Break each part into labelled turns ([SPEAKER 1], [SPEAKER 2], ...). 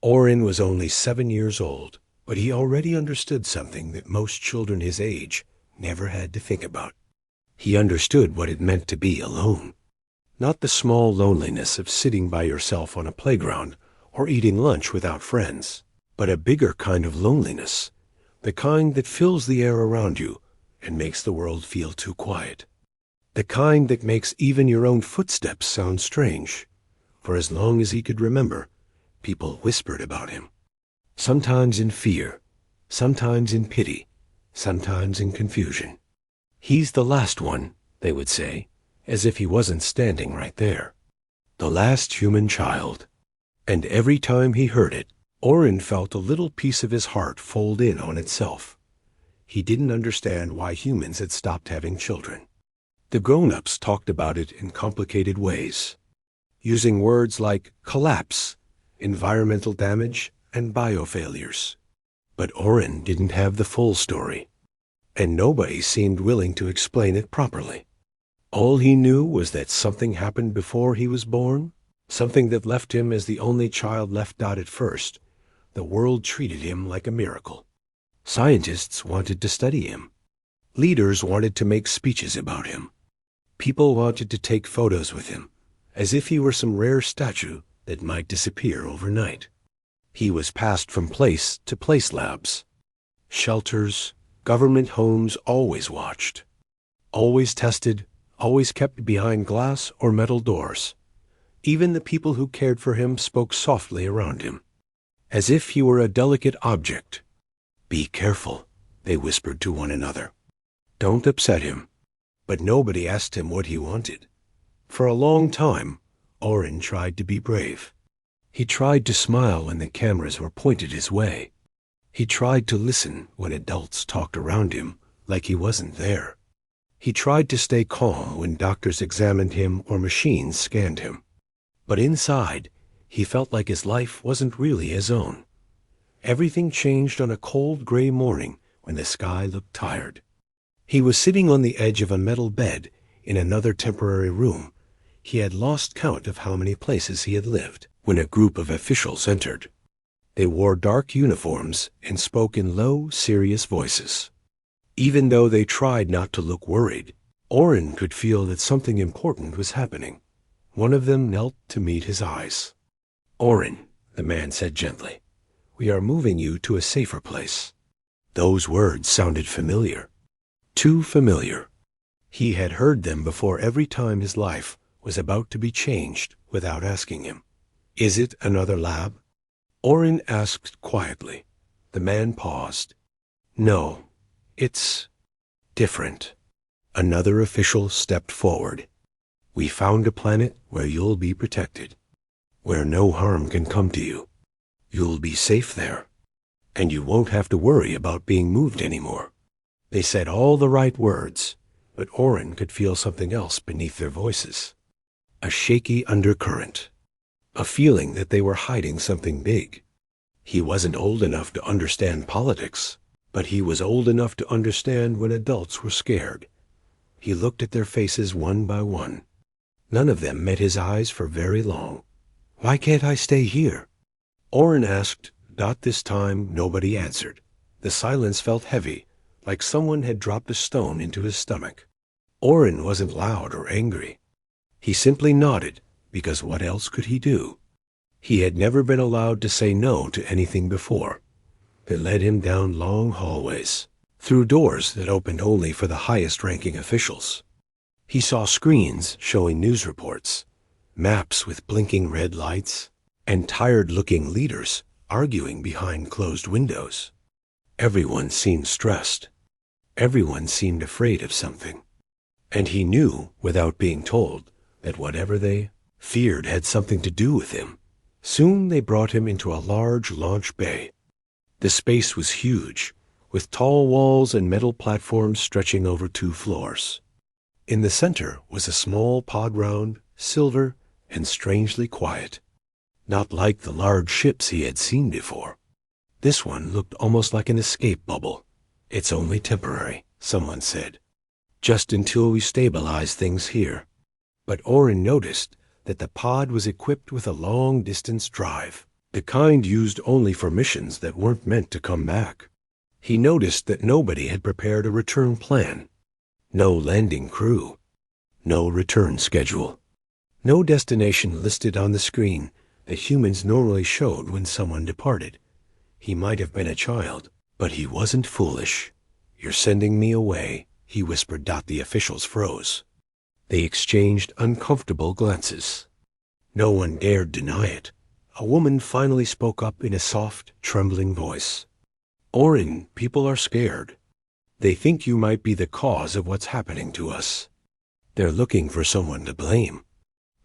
[SPEAKER 1] Oren was only 7 years old, but he already understood something that most children his age never had to think about. He understood what it meant to be alone. Not the small loneliness of sitting by yourself on a playground or eating lunch without friends, but a bigger kind of loneliness, the kind that fills the air around you and makes the world feel too quiet. The kind that makes even your own footsteps sound strange. For as long as he could remember, people whispered about him. Sometimes in fear, sometimes in pity, sometimes in confusion. "He's the last one," they would say, as if he wasn't standing right there. The last human child. And every time he heard it, Oren felt a little piece of his heart fold in on itself. He didn't understand why humans had stopped having children. The grown-ups talked about it in complicated ways, using words like collapse, environmental damage, and biofailures. But Oren didn't have the full story, and nobody seemed willing to explain it properly. All he knew was that something happened before he was born, something that left him as the only child left out at first. The world treated him like a miracle. Scientists wanted to study him. Leaders wanted to make speeches about him. People wanted to take photos with him, as if he were some rare statue that might disappear overnight. He was passed from place to place. Labs, shelters, government homes always watched, always tested, always kept behind glass or metal doors. Even the people who cared for him spoke softly around him, as if he were a delicate object. "Be careful," they whispered to one another. "Don't upset him." But nobody asked him what he wanted. For a long time, Oren tried to be brave. He tried to smile when the cameras were pointed his way. He tried to listen when adults talked around him like he wasn't there. He tried to stay calm when doctors examined him or machines scanned him. But inside, he felt like his life wasn't really his own. Everything changed on a cold gray morning when the sky looked tired. He was sitting on the edge of a metal bed in another temporary room. He had lost count of how many places he had lived when a group of officials entered. They wore dark uniforms and spoke in low, serious voices. Even though they tried not to look worried, Oren could feel that something important was happening. One of them knelt to meet his eyes. "Oren," the man said gently, "we are moving you to a safer place." Those words sounded familiar. Too familiar. He had heard them before every time his life was about to be changed without asking him. "Is it another lab?" Oren asked quietly. The man paused. "No, it's different." Another official stepped forward. "We found a planet where you'll be protected, where no harm can come to you. You'll be safe there, and you won't have to worry about being moved anymore." They said all the right words, but Oren could feel something else beneath their voices. A shaky undercurrent, a feeling that they were hiding something big. He wasn't old enough to understand politics, but he was old enough to understand when adults were scared. He looked at their faces one by one. None of them met his eyes for very long. "Why can't I stay here?" Oren asked. Not this time. Nobody answered. The silence felt heavy, like someone had dropped a stone into his stomach. Oren wasn't loud or angry. He simply nodded, because what else could he do? He had never been allowed to say no to anything before. It led him down long hallways, through doors that opened only for the highest-ranking officials. He saw screens showing news reports, maps with blinking red lights, and tired-looking leaders arguing behind closed windows. Everyone seemed stressed. Everyone seemed afraid of something. And he knew, without being told, that whatever they feared had something to do with him. Soon they brought him into a large launch bay. The space was huge, with tall walls and metal platforms stretching over 2 floors. In the center was a small pod round, silver, and strangely quiet. Not like the large ships he had seen before. This one looked almost like an escape bubble. "It's only temporary," someone said. "Just until we stabilize things here." But Oren noticed that the pod was equipped with a long-distance drive, the kind used only for missions that weren't meant to come back. He noticed that nobody had prepared a return plan. No landing crew. No return schedule. No destination listed on the screen that humans normally showed when someone departed. He might have been a child, but he wasn't foolish. "You're sending me away," he whispered. The officials froze. They exchanged uncomfortable glances. No one dared deny it. A woman finally spoke up in a soft, trembling voice. "Orin, people are scared. They think you might be the cause of what's happening to us. They're looking for someone to blame."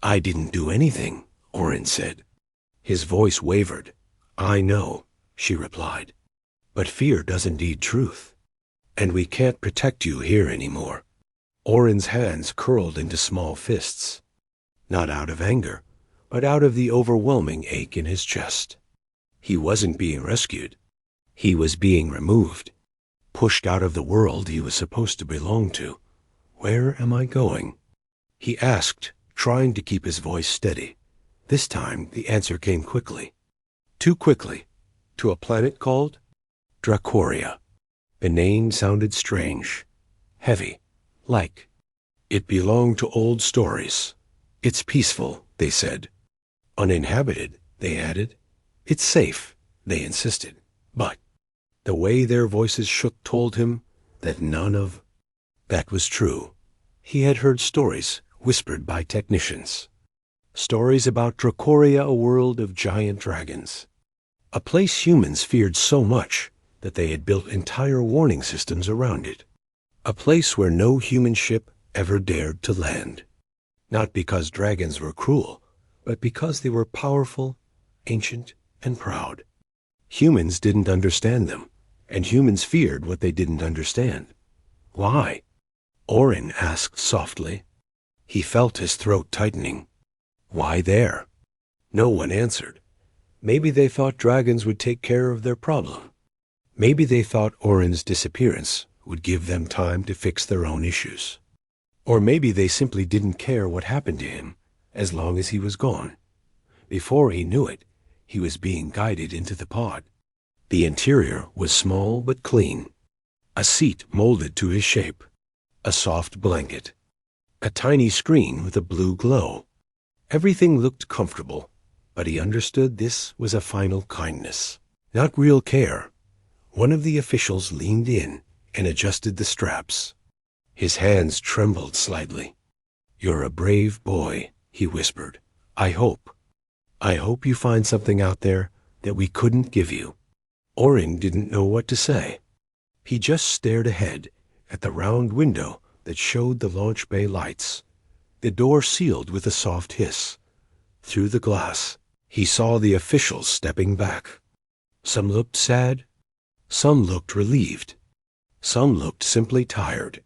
[SPEAKER 1] "I didn't do anything," Orin said. His voice wavered. "I know," she replied. "But fear doesn't need truth. And we can't protect you here anymore." Orin's hands curled into small fists. Not out of anger, but out of the overwhelming ache in his chest. He wasn't being rescued. He was being removed. Pushed out of the world he was supposed to belong to. "Where am I going?" he asked, trying to keep his voice steady. This time the answer came quickly. Too quickly. To a planet called Dracoria. The name sounded strange. Heavy. Like. It belonged to old stories. "It's peaceful," they said. "Uninhabited," they added. "It's safe," they insisted. But the way their voices shook told him that none of that was true. He had heard stories whispered by technicians. Stories about Dracoria, a world of giant dragons. A place humans feared so much that they had built entire warning systems around it. A place where no human ship ever dared to land. Not because dragons were cruel, but because they were powerful, ancient, and proud. Humans didn't understand them, and humans feared what they didn't understand. Why? Orin asked softly. He felt his throat tightening. Why there? No one answered. Maybe they thought dragons would take care of their problem. Maybe they thought Orin's disappearance would give them time to fix their own issues. Or maybe they simply didn't care what happened to him as long as he was gone. Before he knew it, he was being guided into the pod. The interior was small but clean. A seat molded to his shape. A soft blanket. A tiny screen with a blue glow. Everything looked comfortable, but he understood this was a final kindness, not real care. One of the officials leaned in and adjusted the straps. His hands trembled slightly. "You're a brave boy," he whispered. I hope you find something out there that we couldn't give you." Orin didn't know what to say. He just stared ahead at the round window that showed the launch bay lights. The door sealed with a soft hiss. Through the glass, he saw the officials stepping back. Some looked sad. Some looked relieved. Some looked simply tired.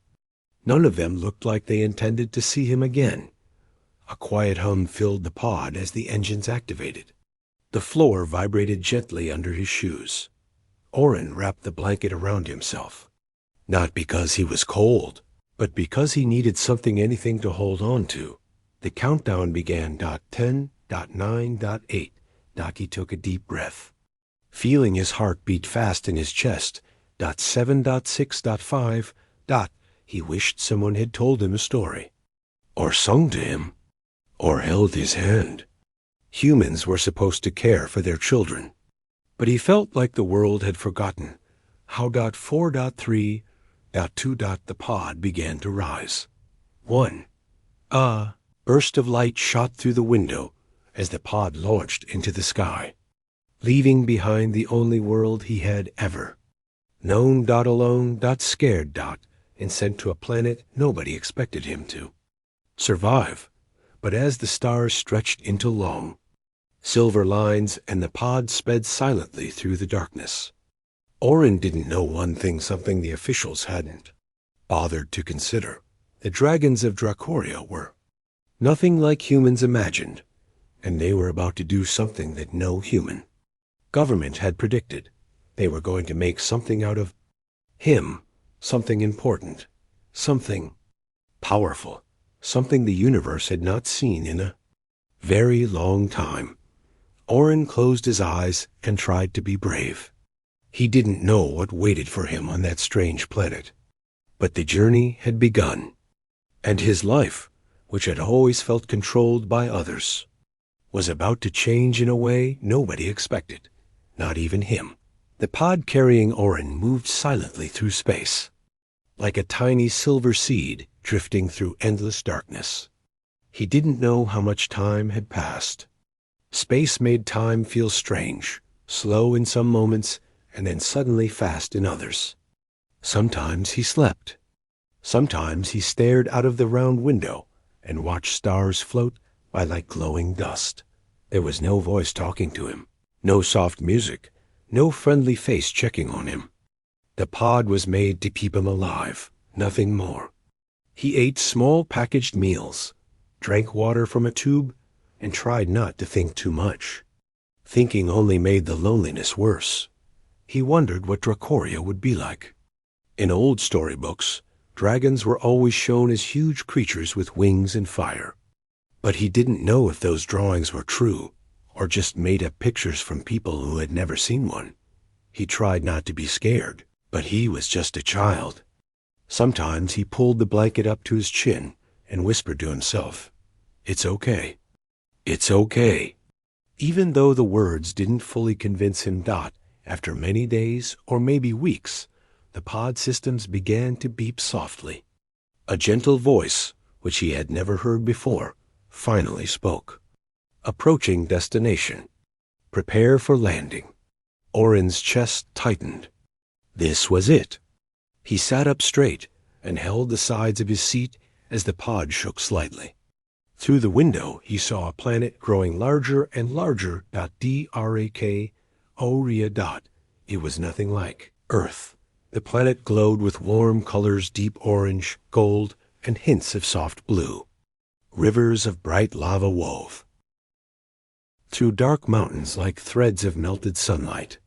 [SPEAKER 1] None of them looked like they intended to see him again. A quiet hum filled the pod as the engines activated. The floor vibrated gently under his shoes. Orin wrapped the blanket around himself. Not because he was cold, but because he needed anything to hold on to. The countdown began. 10, 9, 8. He took a deep breath, feeling his heart beat fast in his chest. 7, 6, 5. He wished someone had told him a story, or sung to him, or held his hand. Humans were supposed to care for their children, but he felt like the world had forgotten how. 4, 3, 2. The pod began to rise. 1. A burst of light shot through the window as the pod launched into the sky, leaving behind the only world he had ever known. Alone. Scared. And sent to a planet nobody expected him to survive. But as the stars stretched into long, silver lines and the pod sped silently through the darkness, Orin didn't know one thing, something the officials hadn't bothered to consider. The dragons of Dracoria were nothing like humans imagined, and they were about to do something that no human government had predicted. They were going to make something out of him, something important, something powerful, something the universe had not seen in a very long time. Orin closed his eyes and tried to be brave. He didn't know what waited for him on that strange planet. But the journey had begun, and his life, which had always felt controlled by others, was about to change in a way nobody expected, not even him. The pod carrying Orin moved silently through space, like a tiny silver seed drifting through endless darkness. He didn't know how much time had passed. Space made time feel strange, slow in some moments, and then suddenly fast in others. Sometimes he slept. Sometimes he stared out of the round window and watched stars float by like glowing dust. There was no voice talking to him, no soft music, no friendly face checking on him. The pod was made to keep him alive, nothing more. He ate small packaged meals, drank water from a tube, and tried not to think too much. Thinking only made the loneliness worse. He wondered what Dracoria would be like. In old storybooks, dragons were always shown as huge creatures with wings and fire. But he didn't know if those drawings were true, or just made-up pictures from people who had never seen one. He tried not to be scared, but he was just a child. Sometimes he pulled the blanket up to his chin and whispered to himself, "It's okay. It's okay." Even though the words didn't fully convince him, after many days or maybe weeks, the pod systems began to beep softly. A gentle voice, which he had never heard before, finally spoke. Approaching destination. Prepare for landing. Orin's chest tightened. This was it. He sat up straight and held the sides of his seat as the pod shook slightly. Through the window he saw a planet growing larger and larger. Drak. It was nothing like Earth. The planet glowed with warm colors, deep orange, gold, and hints of soft blue. Rivers of bright lava wove through dark mountains like threads of melted sunlight.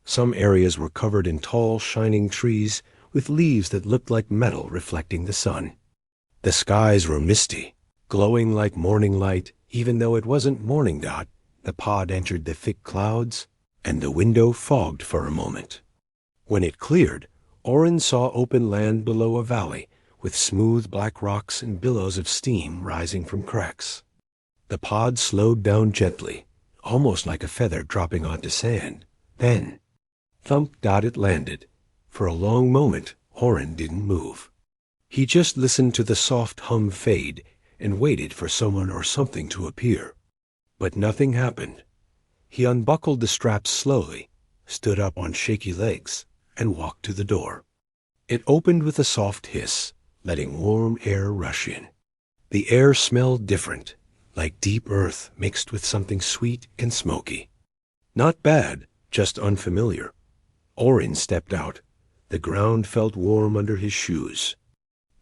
[SPEAKER 1] Some areas were covered in tall, shining trees with leaves that looked like metal reflecting the sun. The skies were misty, glowing like morning light, even though it wasn't morning. The pod entered the thick clouds, and the window fogged for a moment. When it cleared, Orin saw open land below a valley, with smooth black rocks and billows of steam rising from cracks. The pod slowed down gently, almost like a feather dropping onto sand. Then, thump! It landed. For a long moment, Orin didn't move. He just listened to the soft hum fade and waited for someone or something to appear. But nothing happened. He unbuckled the straps slowly, stood up on shaky legs, and walked to the door. It opened with a soft hiss, letting warm air rush in. The air smelled different, like deep earth mixed with something sweet and smoky. Not bad, just unfamiliar. Orin stepped out. The ground felt warm under his shoes.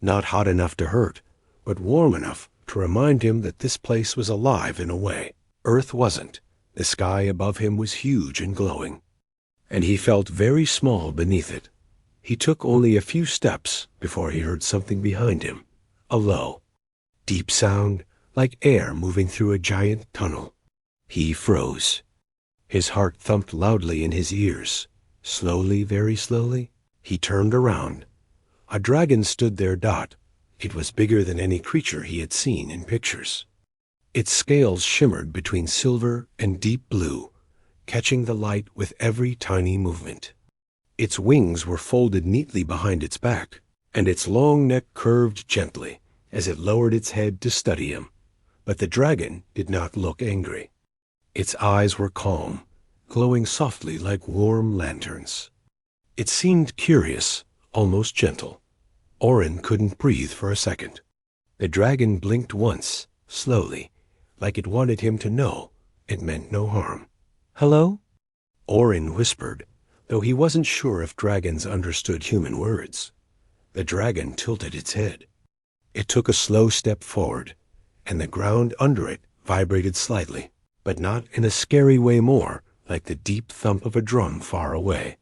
[SPEAKER 1] Not hot enough to hurt, but warm enough to remind him that this place was alive in a way. Earth wasn't. The sky above him was huge and glowing, and he felt very small beneath it. He took only a few steps before he heard something behind him, a low, deep sound like air moving through a giant tunnel. He froze. His heart thumped loudly in his ears. Slowly, very slowly, he turned around. A dragon stood there. It was bigger than any creature he had seen in pictures. Its scales shimmered between silver and deep blue, catching the light with every tiny movement. Its wings were folded neatly behind its back, and its long neck curved gently as it lowered its head to study him. But the dragon did not look angry. Its eyes were calm, glowing softly like warm lanterns. It seemed curious, almost gentle. Orin couldn't breathe for a second. The dragon blinked once, slowly, like it wanted him to know it meant no harm. "Hello?" Orin whispered, though he wasn't sure if dragons understood human words. The dragon tilted its head. It took a slow step forward, and the ground under it vibrated slightly, but not in a scary way, more like the deep thump of a drum far away.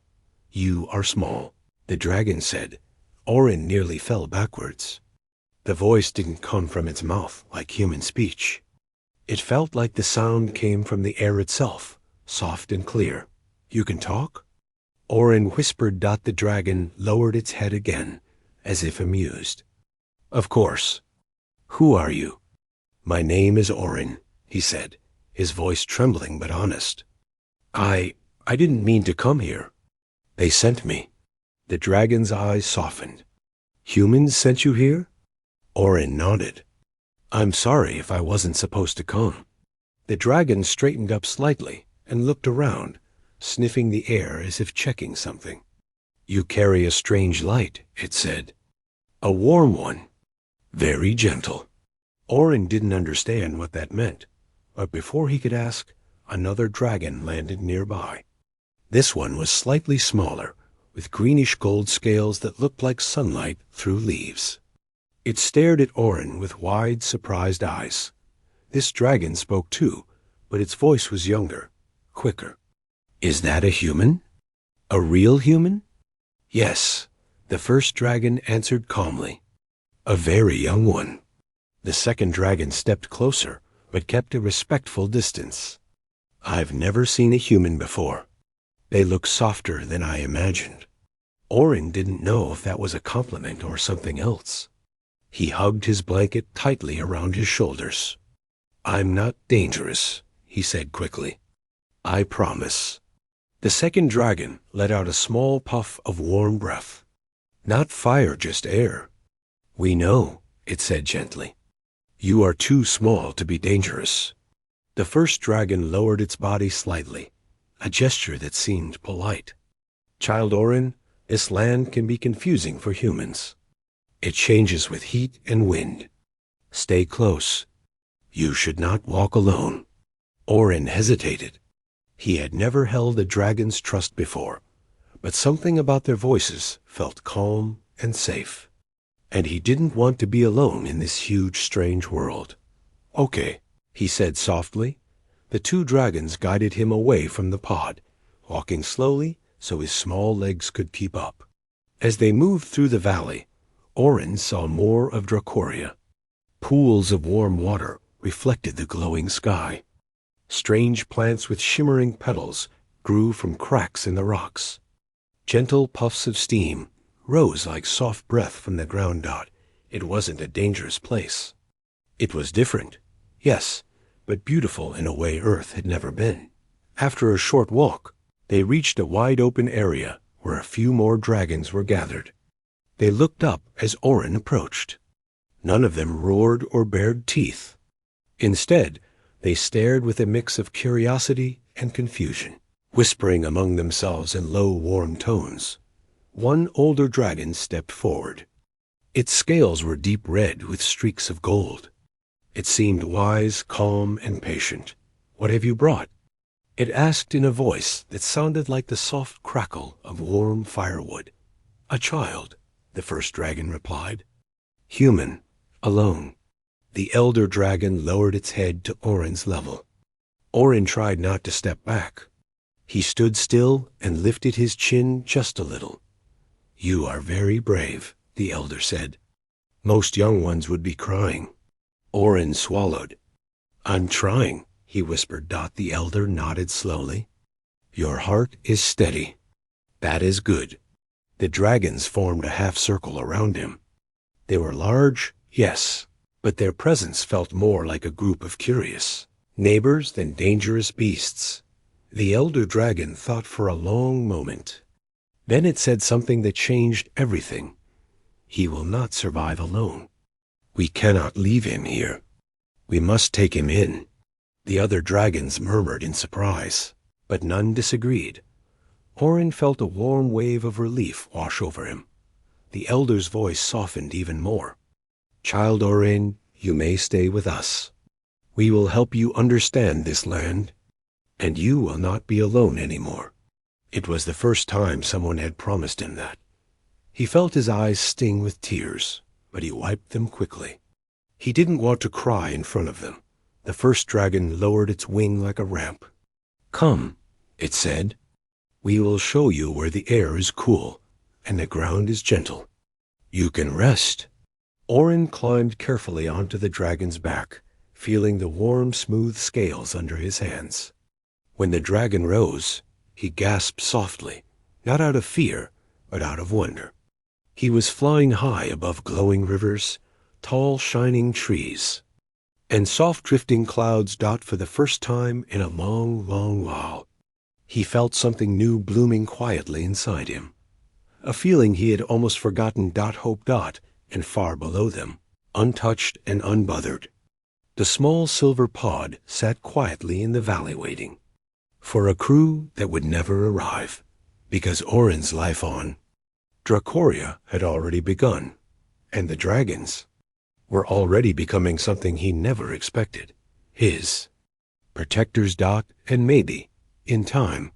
[SPEAKER 1] "You are small," the dragon said. Orin nearly fell backwards. The voice didn't come from its mouth like human speech. It felt like the sound came from the air itself, soft and clear. You can talk? Orin whispered. The dragon lowered its head again, as if amused. Of course. Who are you? My name is Orin, he said, his voice trembling but honest. I didn't mean to come here. They sent me. The dragon's eyes softened. Humans sent you here? Orin nodded. I'm sorry if I wasn't supposed to come. The dragon straightened up slightly and looked around, sniffing the air as if checking something. You carry a strange light, it said. A warm one. Very gentle. Orin didn't understand what that meant, but before he could ask, another dragon landed nearby. This one was slightly smaller, with greenish gold scales that looked like sunlight through leaves. It stared at Orin with wide, surprised eyes. This dragon spoke too, but its voice was younger, quicker. Is that a human? A real human? Yes, the first dragon answered calmly. A very young one. The second dragon stepped closer, but kept a respectful distance. I've never seen a human before. They look softer than I imagined. Orin didn't know if that was a compliment or something else. He hugged his blanket tightly around his shoulders. I'm not dangerous, he said quickly. I promise. The second dragon let out a small puff of warm breath. Not fire, just air. We know, it said gently. You are too small to be dangerous. The first dragon lowered its body slightly, a gesture that seemed polite. Child Orin, this land can be confusing for humans. It changes with heat and wind. Stay close. You should not walk alone. Orin hesitated. He had never held a dragon's trust before, but something about their voices felt calm and safe. And he didn't want to be alone in this huge, strange world. Okay, he said softly. The two dragons guided him away from the pod, walking slowly so his small legs could keep up. As they moved through the valley, Orin saw more of Dracoria. Pools of warm water reflected the glowing sky. Strange plants with shimmering petals grew from cracks in the rocks. Gentle puffs of steam rose like soft breath from the ground. It wasn't a dangerous place. It was different, yes, but beautiful in a way Earth had never been. After a short walk, they reached a wide-open area where a few more dragons were gathered. They looked up as Orin approached. None of them roared or bared teeth. Instead, they stared with a mix of curiosity and confusion, whispering among themselves in low, warm tones. One older dragon stepped forward. Its scales were deep red with streaks of gold. It seemed wise, calm, and patient. What have you brought? It asked in a voice that sounded like the soft crackle of warm firewood. A child, the first dragon replied. Human, alone. The elder dragon lowered its head to Orin's level. Orin tried not to step back. He stood still and lifted his chin just a little. You are very brave, the elder said. Most young ones would be crying. Orin swallowed. I'm trying, he whispered. The elder nodded slowly. Your heart is steady. That is good. The dragons formed a half circle around him. They were large, yes, but their presence felt more like a group of curious neighbors than dangerous beasts. The elder dragon thought for a long moment. Then it said something that changed everything. He will not survive alone. We cannot leave him here. We must take him in. The other dragons murmured in surprise, but none disagreed. Orin felt a warm wave of relief wash over him. The elder's voice softened even more. Child Orin, you may stay with us. We will help you understand this land, and you will not be alone anymore. It was the first time someone had promised him that. He felt his eyes sting with tears, but he wiped them quickly. He didn't want to cry in front of them. The first dragon lowered its wing like a ramp. Come, it said. We will show you where the air is cool and the ground is gentle. You can rest. Orin climbed carefully onto the dragon's back, feeling the warm, smooth scales under his hands. When the dragon rose, he gasped softly, not out of fear, but out of wonder. He was flying high above glowing rivers, tall, shining trees, and soft drifting clouds. For the first time in a long, long while, he felt something new blooming quietly inside him. A feeling he had almost forgotten. Hope. And far below them, untouched and unbothered, the small silver pod sat quietly in the valley waiting for a crew that would never arrive, because Orin's life on Dracoria had already begun, and the dragons were already becoming something he never expected, his protectors. And maybe, in time,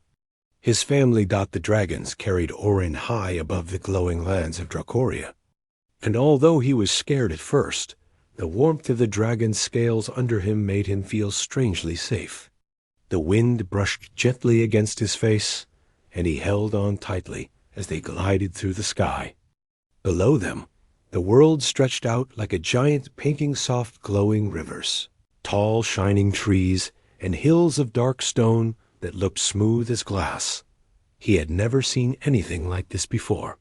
[SPEAKER 1] his family. The dragons carried Orin high above the glowing lands of Dracoria, and although he was scared at first, the warmth of the dragon's scales under him made him feel strangely safe. The wind brushed gently against his face, and he held on tightly as they glided through the sky. Below them, the world stretched out like a giant painting soft glowing rivers, tall shining trees, and hills of dark stone that looked smooth as glass. He had never seen anything like this before.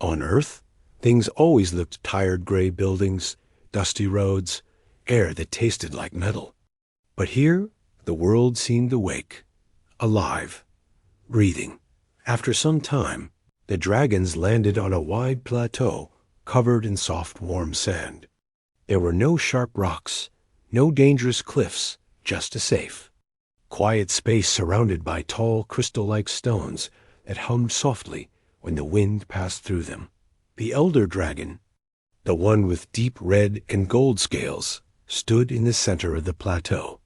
[SPEAKER 1] On Earth, things always looked tired gray buildings, dusty roads, air that tasted like metal. But here, the world seemed awake, alive, breathing. After some time, the dragons landed on a wide plateau covered in soft, warm sand. There were no sharp rocks, no dangerous cliffs, just a safe, quiet space surrounded by tall, crystal-like stones that hummed softly when the wind passed through them. The elder dragon, the one with deep red and gold scales, stood in the center of the plateau.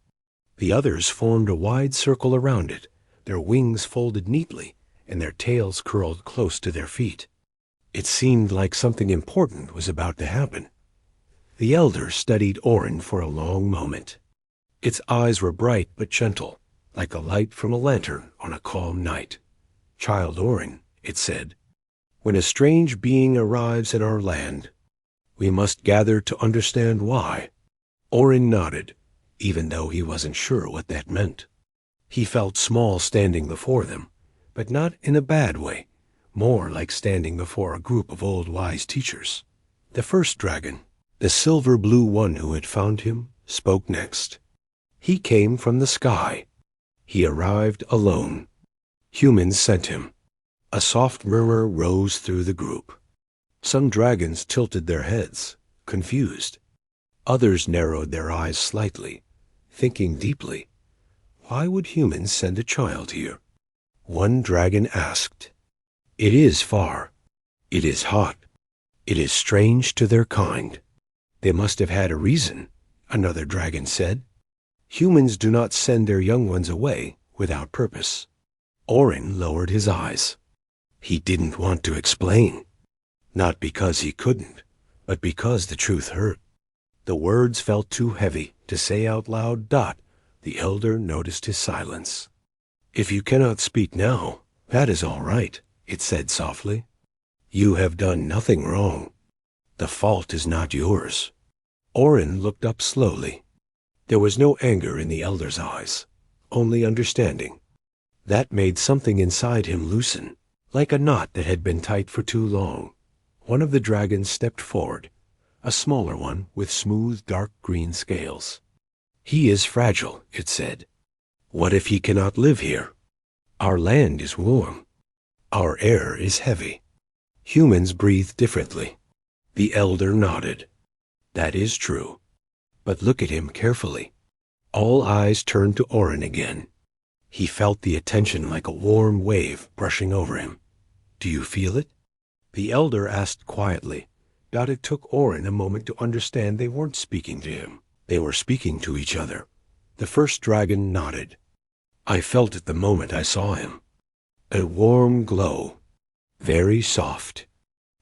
[SPEAKER 1] The others formed a wide circle around it, their wings folded neatly and their tails curled close to their feet. It seemed like something important was about to happen. The elder studied Orin for a long moment. Its eyes were bright but gentle, like the light from a lantern on a calm night. "Child Orin," it said, "when a strange being arrives in our land, we must gather to understand why." Orin nodded, even though he wasn't sure what that meant. He felt small standing before them, but not in a bad way, more like standing before a group of old wise teachers. The first dragon, the silver-blue one who had found him, spoke next. He came from the sky. He arrived alone. Humans sent him. A soft murmur rose through the group. Some dragons tilted their heads, confused. Others narrowed their eyes slightly, thinking deeply. Why would humans send a child here? One dragon asked, "It is far. It is hot. It is strange to their kind." "They must have had a reason," another dragon said. "Humans do not send their young ones away without purpose." Orin lowered his eyes. He didn't want to explain. Not because he couldn't, but because the truth hurt. The words felt too heavy to say out loud. The elder noticed his silence. "If you cannot speak now, that is all right," it said softly. "You have done nothing wrong. The fault is not yours." Orin looked up slowly. There was no anger in the elder's eyes, only understanding. That made something inside him loosen, like a knot that had been tight for too long. One of the dragons stepped forward, a smaller one with smooth dark green scales. "He is fragile," it said. "What if he cannot live here? Our land is warm. Our air is heavy. Humans breathe differently." The elder nodded. "That is true. But look at him carefully." All eyes turned to Orin again. He felt the attention like a warm wave brushing over him. "Do you feel it?" The elder asked quietly. It took Orin a moment to understand they weren't speaking to him. They were speaking to each other. The first dragon nodded. "I felt it the moment I saw him. A warm glow. Very soft.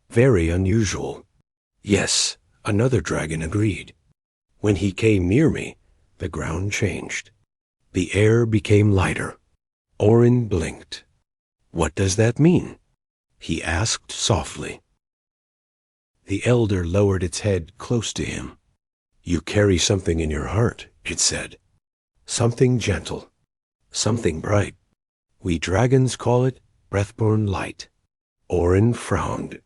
[SPEAKER 1] Very unusual." "Yes," another dragon agreed. "When he came near me, the ground changed. The air became lighter." Orin blinked. "What does that mean?" he asked softly. The elder lowered its head close to him. You carry something in your heart, it said. Something gentle, something bright. We dragons call it breath-born light. Orin frowned.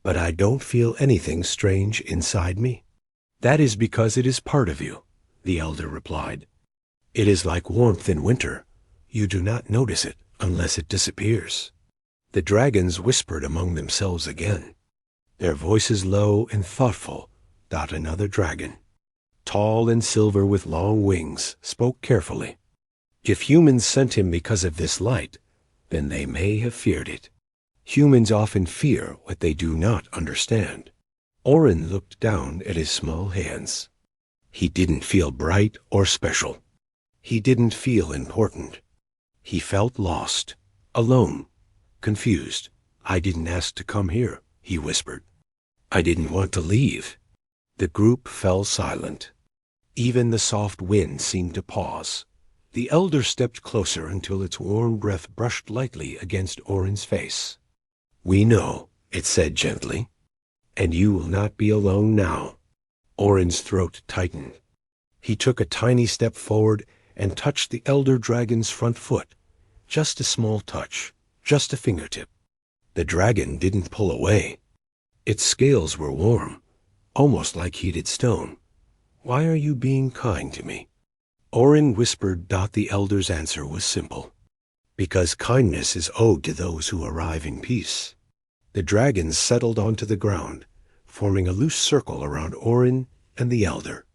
[SPEAKER 1] But I don't feel anything strange inside me. That is because it is part of you, the elder replied. It is like warmth in winter. You do not notice it unless it disappears. The dragons whispered among themselves again, their voices low and thoughtful. Another dragon, tall and silver with long wings, spoke carefully. If humans sent him because of this light, then they may have feared it. Humans often fear what they do not understand. Orin looked down at his small hands. He didn't feel bright or special. He didn't feel important. He felt lost, alone, confused. I didn't ask to come here, he whispered. I didn't want to leave. The group fell silent. Even the soft wind seemed to pause. The elder stepped closer until its warm breath brushed lightly against Orin's face. We know, it said gently, and you will not be alone now. Orin's throat tightened. He took a tiny step forward and touched the elder dragon's front foot. Just a small touch, just a fingertip. The dragon didn't pull away. Its scales were warm, almost like heated stone. Why are you being kind to me? Orin whispered. The elder's answer was simple. Because kindness is owed to those who arrive in peace. The dragons settled onto the ground, forming a loose circle around Orin and the elder.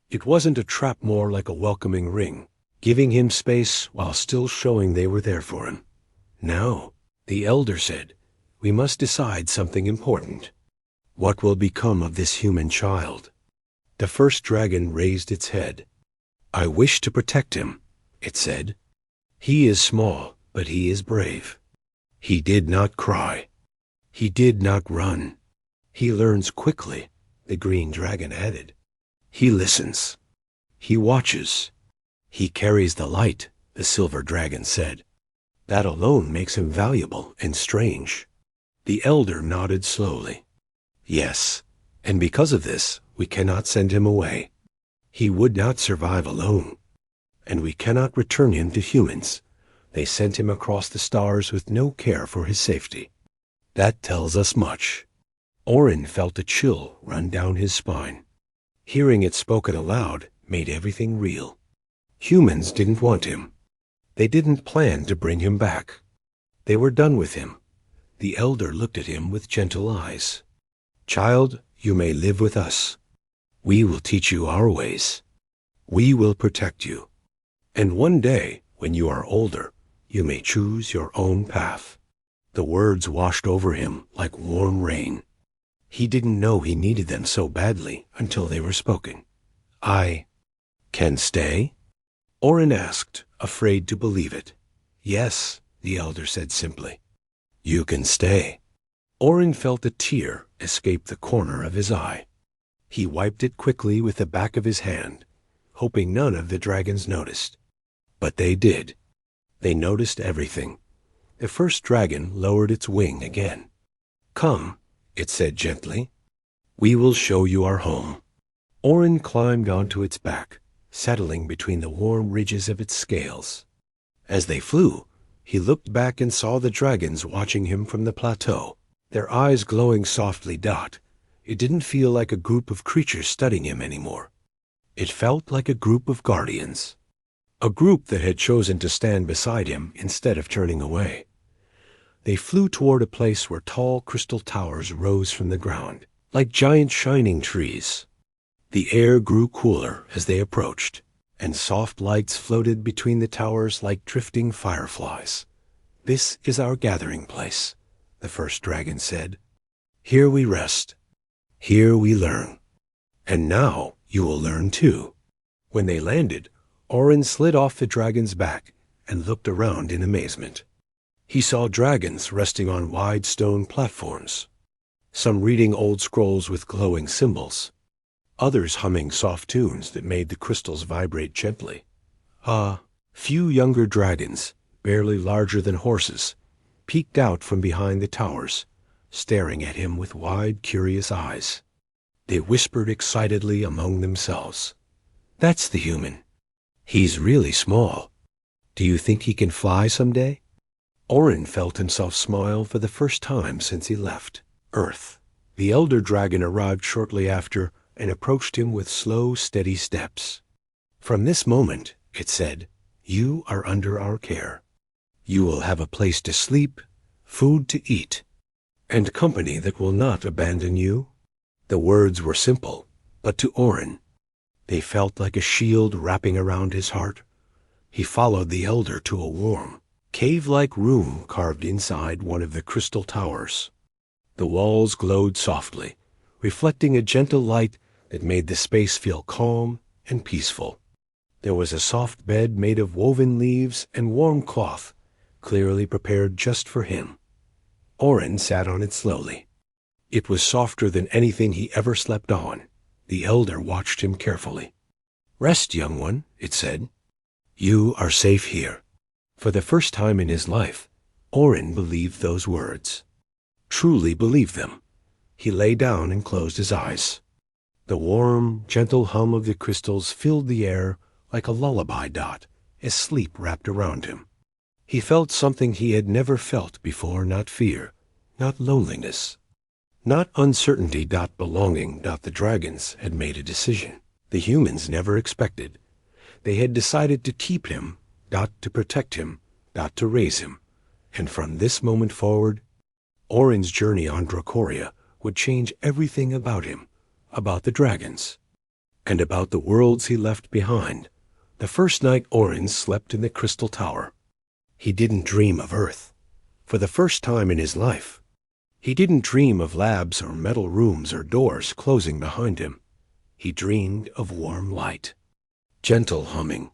[SPEAKER 1] It wasn't a trap, more like a welcoming ring, giving him space while still showing they were there for him. Now, the elder said, we must decide something important. What will become of this human child? The first dragon raised its head. I wish to protect him, it said. He is small, but he is brave. He did not cry. He did not run. He learns quickly, the green dragon added. He listens. He watches. He carries the light, the silver dragon said. That alone makes him valuable and strange. The elder nodded slowly. Yes, and because of this, we cannot send him away. He would not survive alone. And we cannot return him to humans. They sent him across the stars with no care for his safety. That tells us much. Orin felt a chill run down his spine. Hearing it spoken aloud made everything real. Humans didn't want him. They didn't plan to bring him back. They were done with him. The elder looked at him with gentle eyes. Child, you may live with us. We will teach you our ways. We will protect you. And one day, when you are older, you may choose your own path. The words washed over him like warm rain. He didn't know he needed them so badly until they were spoken. I can stay? Orin asked, afraid to believe it. Yes, the elder said simply. You can stay. Orin felt a tear escape the corner of his eye. He wiped it quickly with the back of his hand, hoping none of the dragons noticed. But they did. They noticed everything. The first dragon lowered its wing again. Come, it said gently. We will show you our home. Orin climbed onto its back, settling between the warm ridges of its scales. As they flew, he looked back and saw the dragons watching him from the plateau, their eyes glowing softly. It didn't feel like a group of creatures studying him anymore. It felt like a group of guardians. A group that had chosen to stand beside him instead of turning away. They flew toward a place where tall crystal towers rose from the ground, like giant shining trees. The air grew cooler as they approached, and soft lights floated between the towers like drifting fireflies. This is our gathering place, the first dragon said. Here we rest. Here we learn. And now you will learn too. When they landed, Orin slid off the dragon's back and looked around in amazement. He saw dragons resting on wide stone platforms, some reading old scrolls with glowing symbols, others humming soft tunes that made the crystals vibrate gently. Few younger dragons, barely larger than horses, peeked out from behind the towers, staring at him with wide, curious eyes. They whispered excitedly among themselves. That's the human. He's really small. Do you think he can fly someday? Orin felt himself smile for the first time since he left Earth. The elder dragon arrived shortly after and approached him with slow, steady steps. From this moment, it said, you are under our care. You will have a place to sleep, food to eat, and company that will not abandon you. The words were simple, but to Orin, they felt like a shield wrapping around his heart. He followed the elder to a warm, cave-like room carved inside one of the crystal towers. The walls glowed softly, reflecting a gentle light that made the space feel calm and peaceful. There was a soft bed made of woven leaves and warm cloth, clearly prepared just for him. Orin sat on it slowly. It was softer than anything he ever slept on. The elder watched him carefully. Rest, young one, it said. You are safe here. For the first time in his life, Orin believed those words. Truly believed them. He lay down and closed his eyes. The warm, gentle hum of the crystals filled the air like a lullaby as sleep wrapped around him. He felt something he had never felt before, not fear, not loneliness, not uncertainty. Belonging. The dragons had made a decision. The humans never expected. They had decided to keep him, to protect him, to raise him. And from this moment forward, Orin's journey on Dracoria would change everything about him, about the dragons, and about the worlds he left behind. The first night Orin slept in the crystal tower, he didn't dream of Earth. For the first time in his life, he didn't dream of labs or metal rooms or doors closing behind him. He dreamed of warm light, gentle humming,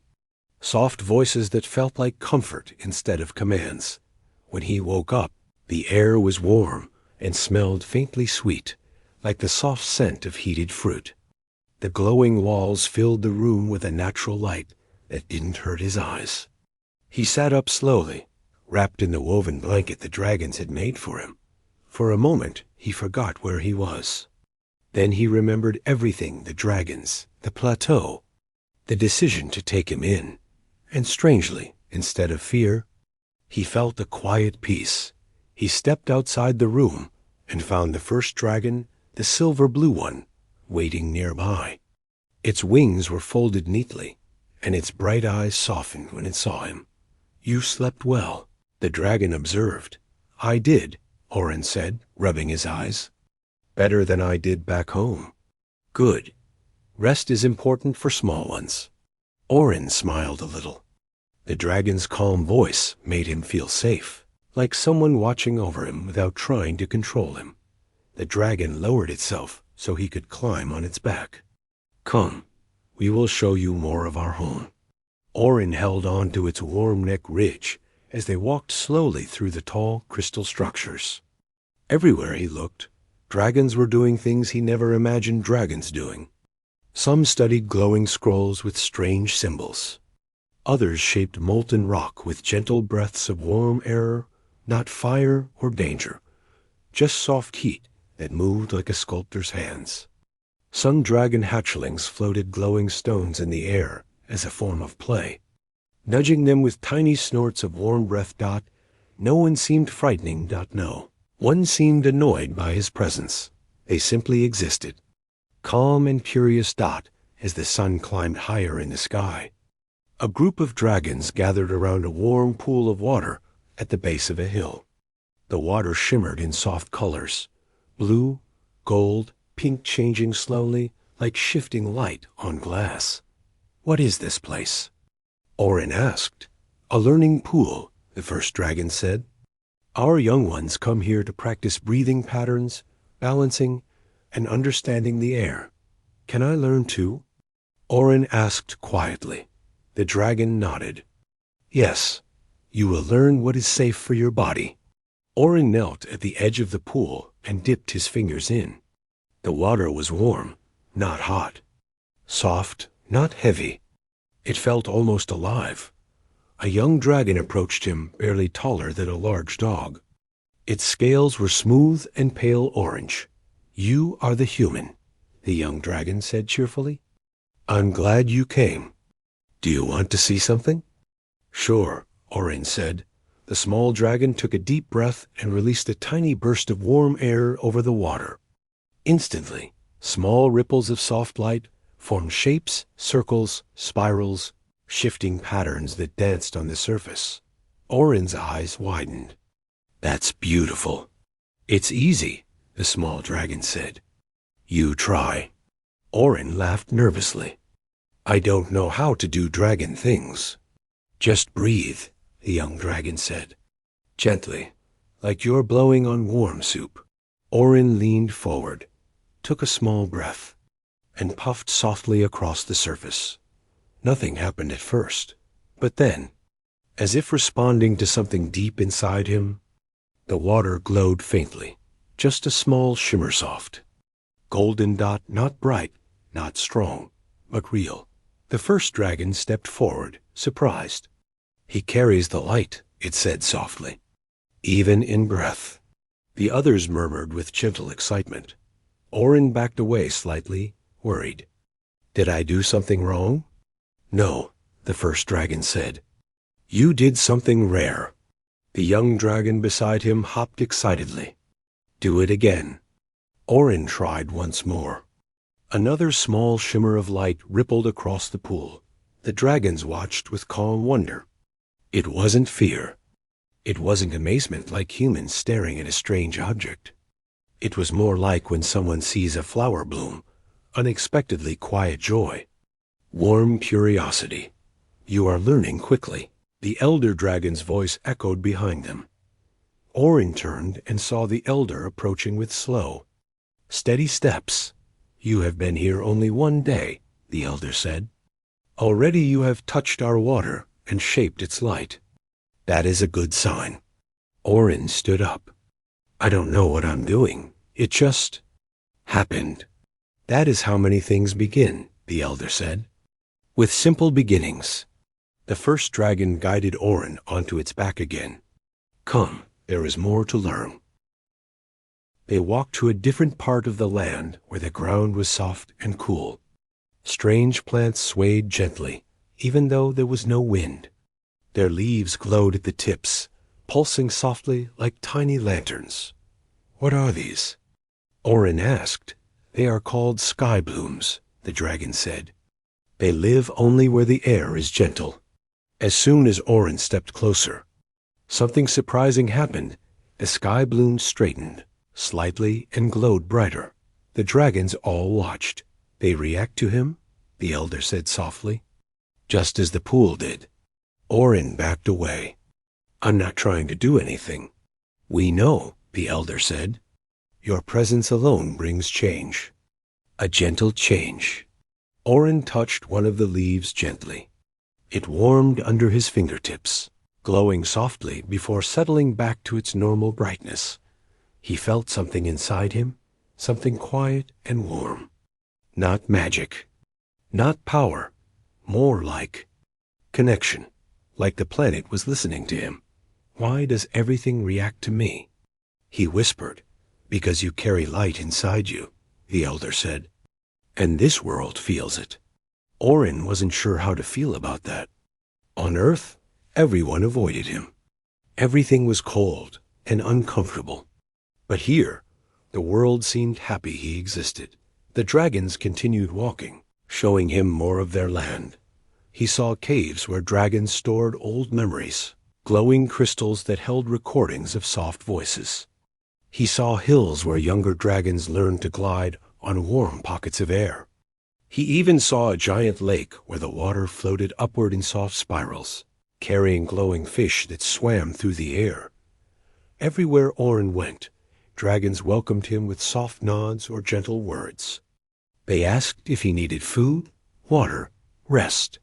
[SPEAKER 1] soft voices that felt like comfort instead of commands. When he woke up, the air was warm and smelled faintly sweet, like the soft scent of heated fruit. The glowing walls filled the room with a natural light that didn't hurt his eyes. He sat up slowly, wrapped in the woven blanket the dragons had made for him. For a moment, he forgot where he was. Then he remembered everything: the dragons, the plateau, the decision to take him in. And strangely, instead of fear, he felt a quiet peace. He stepped outside the room and found the first dragon, the silver blue one, waiting nearby. Its wings were folded neatly, and its bright eyes softened when it saw him. You slept well, the dragon observed. I did, Orin said, rubbing his eyes. Better than I did back home. Good. Rest is important for small ones. Orin smiled a little. The dragon's calm voice made him feel safe, like someone watching over him without trying to control him. The dragon lowered itself so he could climb on its back. Come, we will show you more of our home. Orin held on to its warm neck ridge as they walked slowly through the tall crystal structures. Everywhere he looked, dragons were doing things he never imagined dragons doing. Some studied glowing scrolls with strange symbols. Others shaped molten rock with gentle breaths of warm air, not fire or danger, just soft heat that moved like a sculptor's hands. Some dragon hatchlings floated glowing stones in the air as a form of play, nudging them with tiny snorts of warm breath. No one seemed frightening. No. One seemed annoyed by his presence. They simply existed, calm and curious. As the sun climbed higher in the sky, a group of dragons gathered around a warm pool of water at the base of a hill. The water shimmered in soft colors, blue, gold, pink, changing slowly like shifting light on glass. What is this place? Orin asked. A learning pool, the first dragon said. Our young ones come here to practice breathing patterns, balancing, and understanding the air. Can I learn too? Orin asked quietly. The dragon nodded. Yes, you will learn what is safe for your body. Orin knelt at the edge of the pool and dipped his fingers in. The water was warm, not hot. Soft, not heavy. It felt almost alive. A young dragon approached him, barely taller than a large dog. Its scales were smooth and pale orange. You are the human. the young dragon said cheerfully. "I'm glad you came. Do you want to see something?" "Sure," Orin said. The small dragon took a deep breath and released a tiny burst of warm air over the water. Instantly, small ripples of soft light formed shapes, circles, spirals, shifting patterns that danced on the surface. Orin's eyes widened. "That's beautiful." "It's easy," the small dragon said. "You try." Orin laughed nervously. "I don't know how to do dragon things." "Just breathe," the young dragon said. "Gently, like you're blowing on warm soup." Orin leaned forward, took a small breath, and puffed softly across the surface. Nothing happened at first, but then, as if responding to something deep inside him, the water glowed faintly, just a small shimmer soft. Golden dot, not bright, not strong, but real. The first dragon stepped forward, surprised. "He carries the light," it said softly, "even in breath." The others murmured with gentle excitement. Orin backed away slightly, worried. "Did I do something wrong?" "No," the first dragon said. "You did something rare." The young dragon beside him hopped excitedly. "Do it again." Orin tried once more. Another small shimmer of light rippled across the pool. The dragons watched with calm wonder. It wasn't fear. It wasn't amazement like humans staring at a strange object. It was more like when someone sees a flower bloom, unexpectedly quiet joy. Warm curiosity. "You are learning quickly." The elder dragon's voice echoed behind them. Orin turned and saw the elder approaching with slow, steady steps. "You have been here only one day," the elder said. "Already you have touched our water and shaped its light. That is a good sign." Orin stood up. "I don't know what I'm doing. It just happened." "That is how many things begin," the elder said. "With simple beginnings." The first dragon guided Orin onto its back again. "Come, there is more to learn." They walked to a different part of the land where the ground was soft and cool. Strange plants swayed gently, even though there was no wind. Their leaves glowed at the tips, pulsing softly like tiny lanterns. "What are these?" Orin asked. "They are called sky blooms," the dragon said. "They live only where the air is gentle." As soon as Orin stepped closer, something surprising happened. The sky bloom straightened slightly and glowed brighter. The dragons all watched. "They react to him," the elder said softly, "just as the pool did." Orin backed away. "I'm not trying to do anything." "We know," the elder said. "Your presence alone brings change. A gentle change." Orin touched one of the leaves gently. It warmed under his fingertips, glowing softly before settling back to its normal brightness. He felt something inside him, something quiet and warm. Not magic, not power, more like connection, like the planet was listening to him. "Why does everything react to me?" he whispered. "Because you carry light inside you," the elder said. "And this world feels it." Orin wasn't sure how to feel about that. On Earth, everyone avoided him. Everything was cold and uncomfortable. But here, the world seemed happy he existed. The dragons continued walking, showing him more of their land. He saw caves where dragons stored old memories, glowing crystals that held recordings of soft voices. He saw hills where younger dragons learned to glide on warm pockets of air. He even saw a giant lake where the water floated upward in soft spirals, carrying glowing fish that swam through the air. Everywhere Orin went, dragons welcomed him with soft nods or gentle words. They asked if he needed food, water, rest.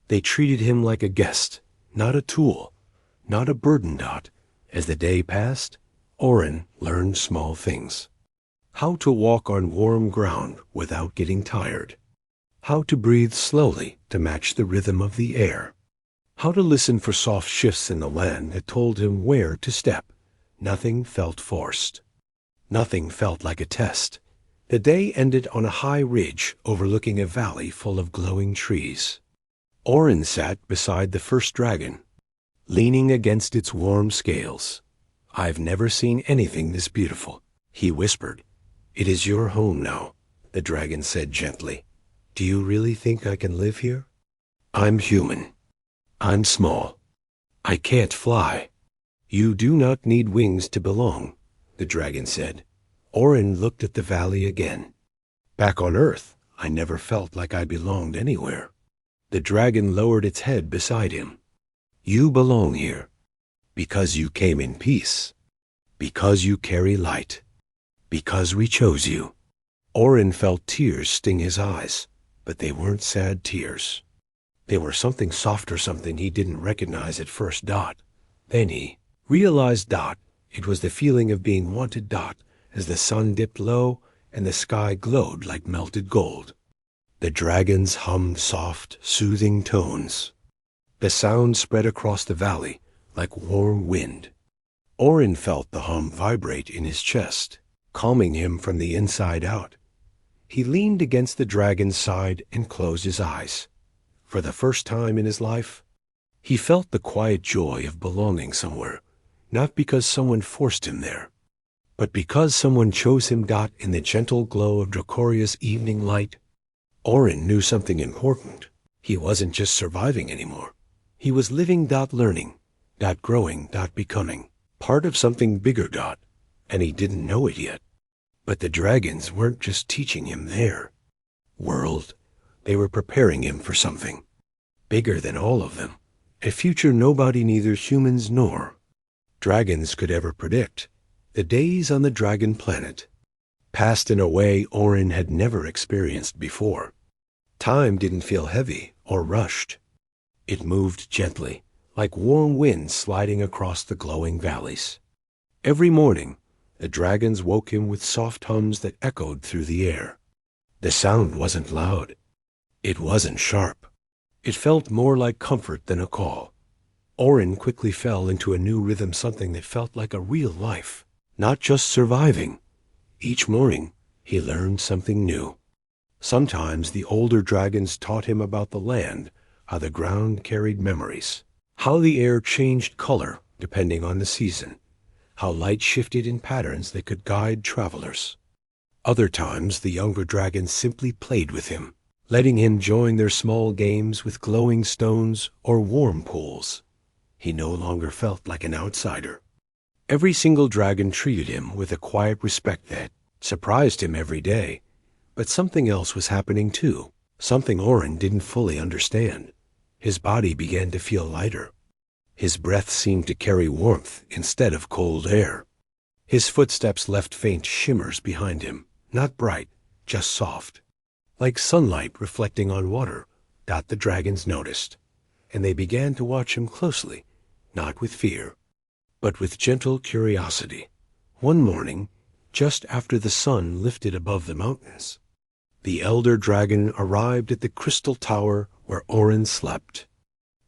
[SPEAKER 1] They treated him like a guest, not a tool, not a burden dot. As the day passed, Orin learned small things. How to walk on warm ground without getting tired. How to breathe slowly to match the rhythm of the air. How to listen for soft shifts in the land that told him where to step. Nothing felt forced. Nothing felt like a test. The day ended on a high ridge overlooking a valley full of glowing trees. Orin sat beside the first dragon, leaning against its warm scales. "I've never seen anything this beautiful," he whispered. "It is your home now," the dragon said gently. "Do you really think I can live here? I'm human. I'm small. I can't fly." "You do not need wings to belong," the dragon said. Orin looked at the valley again. "Back on Earth, I never felt like I belonged anywhere." The dragon lowered its head beside him. "You belong here, because you came in peace, because you carry light, because we chose you." Orin felt tears sting his eyes, but they weren't sad tears. They were something softer, something he didn't recognize at first. Then he realized. It was the feeling of being wanted. As the sun dipped low and the sky glowed like melted gold. The dragons hummed soft, soothing tones. The sound spread across the valley like warm wind. Orin felt the hum vibrate in his chest, calming him from the inside out. He leaned against the dragon's side and closed his eyes. For the first time in his life, he felt the quiet joy of belonging somewhere, not because someone forced him there, but because someone chose him. In the gentle glow of Dracoria's evening light, Orin knew something important. He wasn't just surviving anymore. He was living. Learning. Growing. Becoming. Part of something bigger. And he didn't know it yet. But the dragons weren't just teaching him their world. They were preparing him for something bigger than all of them. A future nobody, neither humans nor dragons, could ever predict. The days on the dragon planet passed in a way Orin had never experienced before. Time didn't feel heavy or rushed. It moved gently, like warm wind sliding across the glowing valleys. Every morning, the dragons woke him with soft hums that echoed through the air. The sound wasn't loud. It wasn't sharp. It felt more like comfort than a call. Orin quickly fell into a new rhythm, something that felt like a real life, not just surviving. Each morning, he learned something new. Sometimes the older dragons taught him about the land, how the ground carried memories, how the air changed color depending on the season, how light shifted in patterns that could guide travelers. Other times, the younger dragons simply played with him, letting him join their small games with glowing stones or warm pools. He no longer felt like an outsider. Every single dragon treated him with a quiet respect that surprised him every day. But something else was happening too, something Orin didn't fully understand. His body began to feel lighter. His breath seemed to carry warmth instead of cold air. His footsteps left faint shimmers behind him, not bright, just soft, like sunlight reflecting on water. The dragons noticed, and they began to watch him closely, not with fear, but with gentle curiosity. One morning, just after the sun lifted above the mountains, the elder dragon arrived at the crystal tower where Orin slept.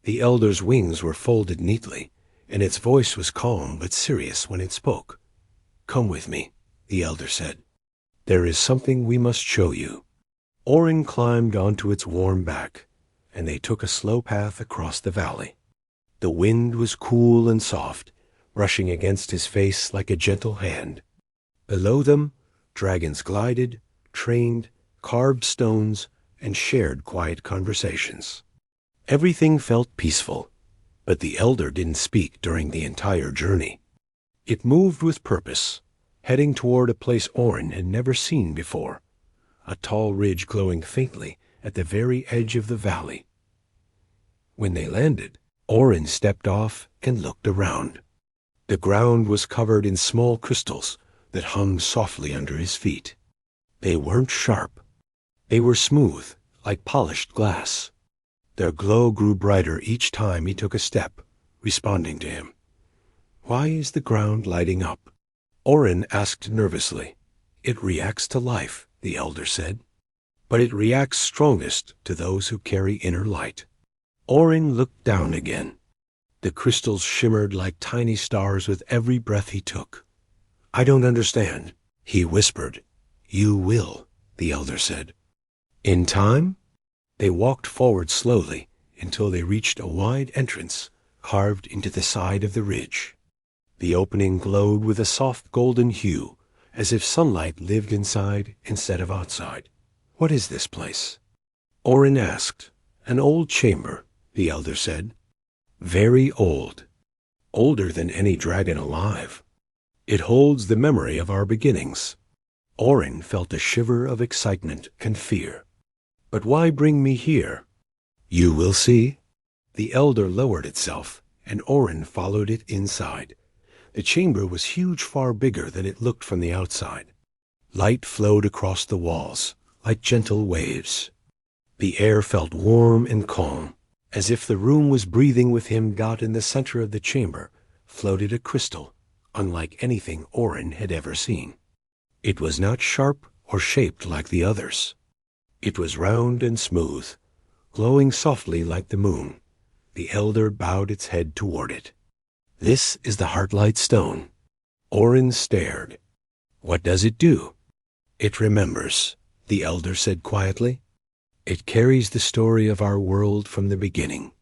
[SPEAKER 1] The elder's wings were folded neatly, and its voice was calm but serious when it spoke. "Come with me," the elder said. "There is something we must show you." Orin climbed onto its warm back, and they took a slow path across the valley. The wind was cool and soft, brushing against his face like a gentle hand. Below them, dragons glided, trained, carved stones, and shared quiet conversations. Everything felt peaceful, but the elder didn't speak during the entire journey. It moved with purpose, heading toward a place Orin had never seen before, a tall ridge glowing faintly at the very edge of the valley. When they landed, Orin stepped off and looked around. The ground was covered in small crystals that hung softly under his feet. They weren't sharp. They were smooth, like polished glass. Their glow grew brighter each time he took a step, responding to him. "Why is the ground lighting up?" Orin asked nervously. "It reacts to life," the elder said. "But it reacts strongest to those who carry inner light." Orin looked down again. The crystals shimmered like tiny stars with every breath he took. "I don't understand," he whispered. You will, the elder said. In time? They walked forward slowly until they reached a wide entrance carved into the side of the ridge. The opening glowed with a soft golden hue, as if sunlight lived inside instead of outside. What is this place? Orin asked. An old chamber, the elder said. Very old. Older than any dragon alive. It holds the memory of our beginnings. Orin felt a shiver of excitement and fear. But why bring me here? You will see. The elder lowered itself, and Orin followed it inside. The chamber was huge, far bigger than it looked from the outside. Light flowed across the walls, like gentle waves. The air felt warm and calm, as if the room was breathing with him. In the center of the chamber floated a crystal, unlike anything Orin had ever seen. It was not sharp or shaped like the others. It was round and smooth, glowing softly like the moon. The elder bowed its head toward it. This is the Heartlight Stone. Orin stared. What does it do? It remembers, the elder said quietly. It carries the story of our world from the beginning,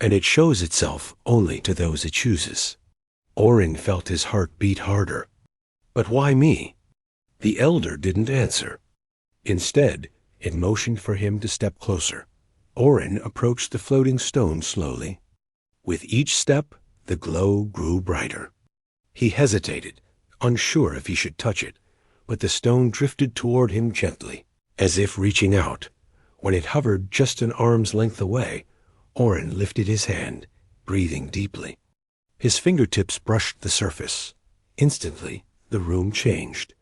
[SPEAKER 1] and it shows itself only to those it chooses. Orin felt his heart beat harder. But why me? The elder didn't answer. Instead, it motioned for him to step closer. Orin approached the floating stone slowly. With each step, the glow grew brighter. He hesitated, unsure if he should touch it, but the stone drifted toward him gently, as if reaching out. When it hovered just an arm's length away, Orin lifted his hand, breathing deeply. His fingertips brushed the surface. Instantly, the room changed.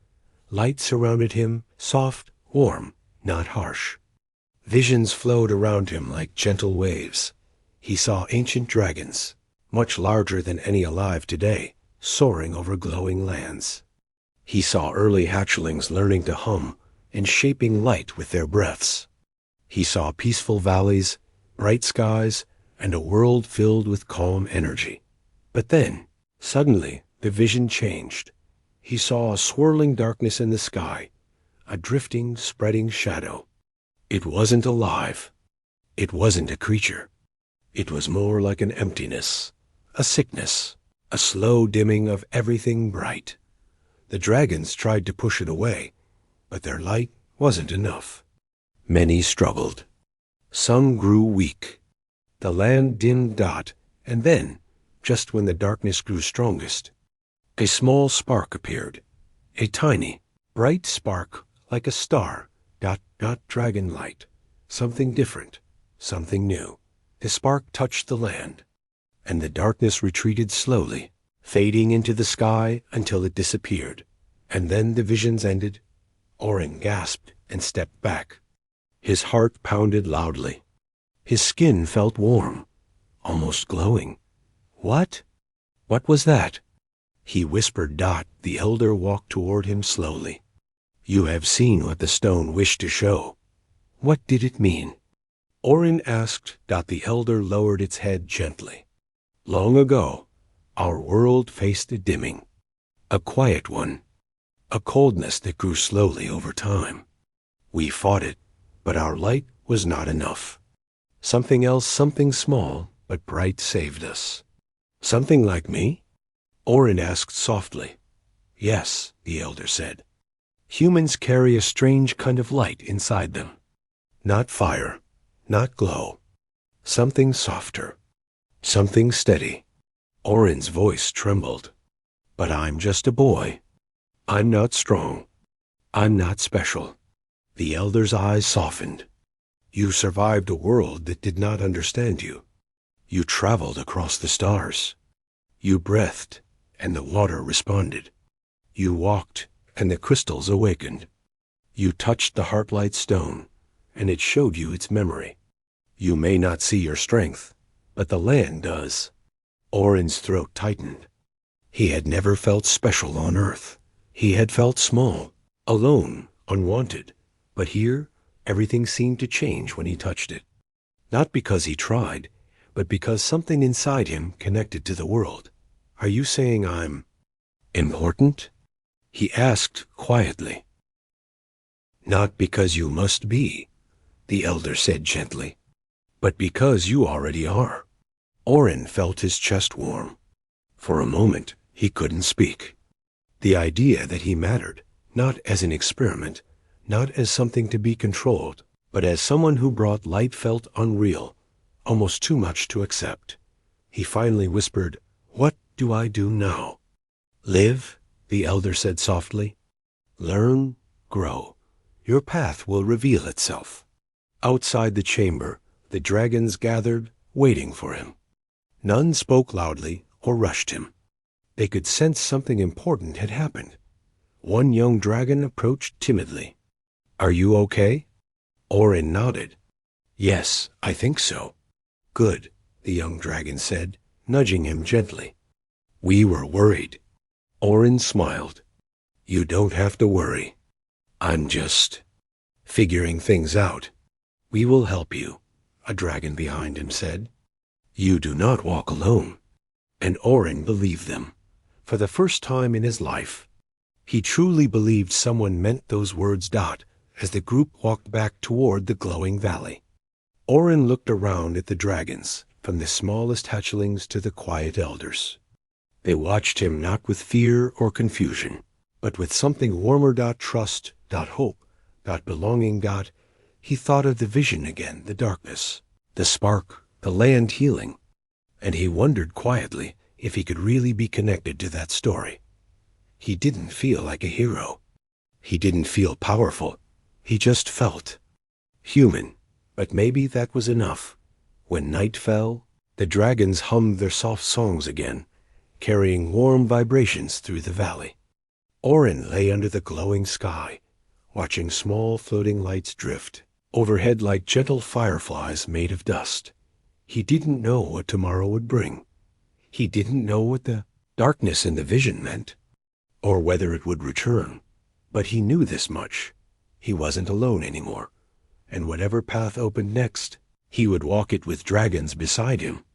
[SPEAKER 1] Light surrounded him, soft, warm, not harsh. Visions flowed around him like gentle waves. He saw ancient dragons, much larger than any alive today, soaring over glowing lands. He saw early hatchlings learning to hum and shaping light with their breaths. He saw peaceful valleys, bright skies, and a world filled with calm energy. But then, suddenly, the vision changed. He saw a swirling darkness in the sky, a drifting, spreading shadow. It wasn't alive. It wasn't a creature. It was more like an emptiness, a sickness, a slow dimming of everything bright. The dragons tried to push it away, but their light wasn't enough. Many struggled. Some grew weak. The land dimmed, and then, just when the darkness grew strongest, a small spark appeared. A tiny, bright spark like a star, dragon light. Something different, something new. The spark touched the land, and the darkness retreated slowly, fading into the sky until it disappeared. And then the visions ended. Orin gasped and stepped back. His heart pounded loudly. His skin felt warm, almost glowing. What? What was that? He whispered. The elder walked toward him slowly. You have seen what the stone wished to show. What did it mean? Orin asked. The elder lowered its head gently. Long ago, our world faced a dimming, a quiet one, a coldness that grew slowly over time. We fought it, but our light was not enough. Something else, something small but bright, saved us. Something like me? Orin asked softly. Yes, the elder said. Humans carry a strange kind of light inside them. Not fire, not glow. Something softer, something steady. Orin's voice trembled. But I'm just a boy. I'm not strong. I'm not special. The elder's eyes softened. You survived a world that did not understand you. You traveled across the stars. You breathed, and the water responded. You walked, and the crystals awakened. You touched the Heartlight Stone, and it showed you its memory. You may not see your strength, but the land does. Orin's throat tightened. He had never felt special on Earth. He had felt small, alone, unwanted. But here, everything seemed to change when he touched it. Not because he tried, but because something inside him connected to the world. Are you saying I'm important? He asked quietly. Not because you must be, the elder said gently, but because you already are. Orin felt his chest warm. For a moment, he couldn't speak. The idea that he mattered, not as an experiment, not as something to be controlled, but as someone who brought light felt unreal, almost too much to accept. He finally whispered, "What do I do now?" "Live," the elder said softly. "Learn, grow. Your path will reveal itself." Outside the chamber, the dragons gathered, waiting for him. None spoke loudly or rushed him. They could sense something important had happened. One young dragon approached timidly. "Are you okay?" Orin nodded. "Yes, I think so." "Good," the young dragon said, nudging him gently. "We were worried." Orin smiled. "You don't have to worry. I'm just figuring things out." "We will help you," a dragon behind him said. "You do not walk alone." And Orin believed them. For the first time in his life, he truly believed someone meant those words. As the group walked back toward the glowing valley, Orin looked around at the dragons, from the smallest hatchlings to the quiet elders. They watched him not with fear or confusion, but with something warmer. Trust, hope, belonging. He thought of the vision again, the darkness, the spark, the land healing, and he wondered quietly if he could really be connected to that story. He didn't feel like a hero. He didn't feel powerful. He just felt human, but maybe that was enough. When night fell, the dragons hummed their soft songs again, carrying warm vibrations through the valley. Orin lay under the glowing sky, watching small floating lights drift overhead like gentle fireflies made of dust. He didn't know what tomorrow would bring. He didn't know what the darkness in the vision meant, or whether it would return. But he knew this much. He wasn't alone anymore, and whatever path opened next, he would walk it with dragons beside him.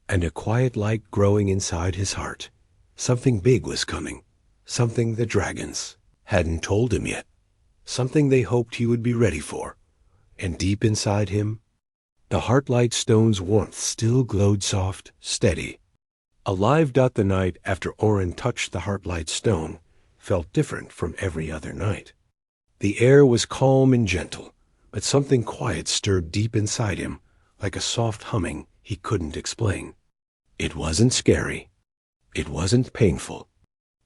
[SPEAKER 1] And a quiet light growing inside his heart. Something big was coming, something the dragons hadn't told him yet, something they hoped he would be ready for. And deep inside him, the Heartlight Stone's warmth still glowed soft, steady, alive. The night after Orin touched the Heartlight Stone felt different from every other night. The air was calm and gentle, but something quiet stirred deep inside him, like a soft humming he couldn't explain. It wasn't scary. It wasn't painful.